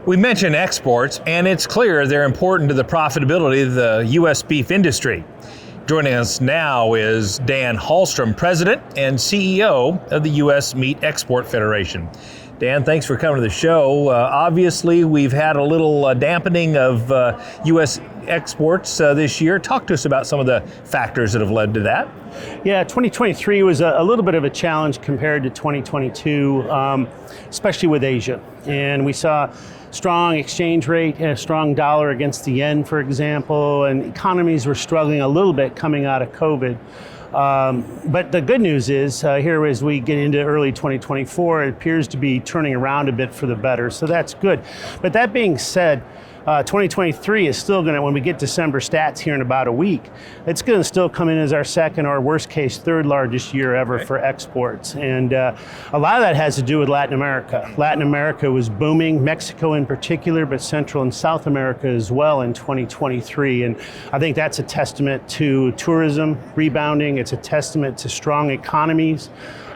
We mentioned exports, and it's clear they're important to the profitability of the U.S. beef industry. Joining us now is Dan Halstrom, President and CEO of the U.S. Meat Export Federation. Dan, thanks for coming to the show. Obviously, we've had a little dampening of U.S. exports this year. Talk to us about some of the factors that have led to that. Yeah, 2023 was a little bit of a challenge compared to 2022, especially with Asia. And we saw strong exchange rate and a strong dollar against the yen, for example, and economies were struggling a little bit coming out of COVID. But the good news is, here as we get into early 2024, it appears to be turning around a bit for the better, so that's good. But that being said, 2023 is still going to, when we get December stats here in about a week, it's going to still come in as our second or worst case third largest year ever for exports. And a lot of that has to do with Latin America. Latin America was booming, Mexico in particular, but Central and South America as well in 2023. And I think that's a testament to tourism rebounding. It's a testament to strong economies.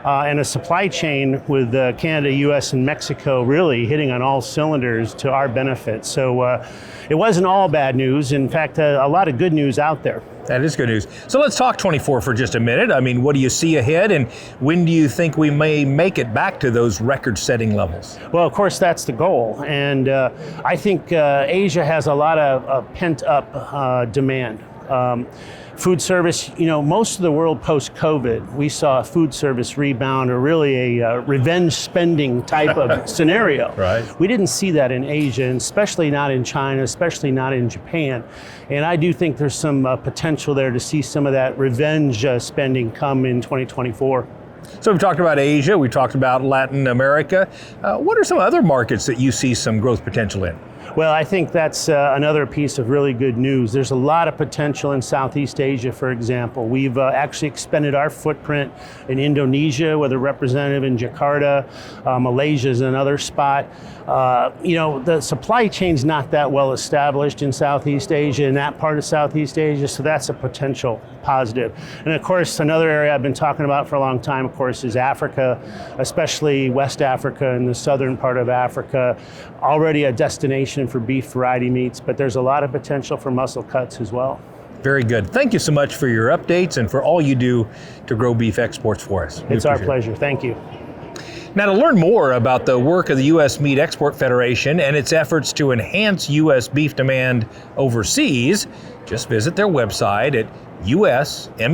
And a supply chain with Canada, US, and Mexico really hitting on all cylinders to our benefit. So it wasn't all bad news. In fact, a lot of good news out there. That is good news. So let's talk 24 for just a minute. I mean, what do you see ahead, and when do you think we may make it back to those record-setting levels? Well, of course, that's the goal. And I think Asia has a lot of pent-up demand. Food service, most of the world post-COVID, we saw a food service rebound, or really a revenge spending type of scenario. Right. We didn't see that in Asia, and especially not in China, especially not in Japan. And I do think there's some potential there to see some of that revenge spending come in 2024. So we've talked about Asia, we talked about Latin America. What are some other markets that you see some growth potential in? Well, I think that's another piece of really good news. There's a lot of potential in Southeast Asia, for example. We've actually expanded our footprint in Indonesia with a representative in Jakarta. Malaysia is another spot. The supply chain's not that well established in Southeast Asia, in that part of Southeast Asia, so that's a potential positive. And of course, another area I've been talking about for a long time, of course, is Africa, especially West Africa and the southern part of Africa. Already a destination for beef variety meats, but there's a lot of potential for muscle cuts as well. Very good. Thank you so much for your updates and for all you do to grow beef exports for us. It's our pleasure. Thank you. Now, to learn more about the work of the U.S. Meat Export Federation and its efforts to enhance U.S. beef demand overseas, just visit their website at usmef.org.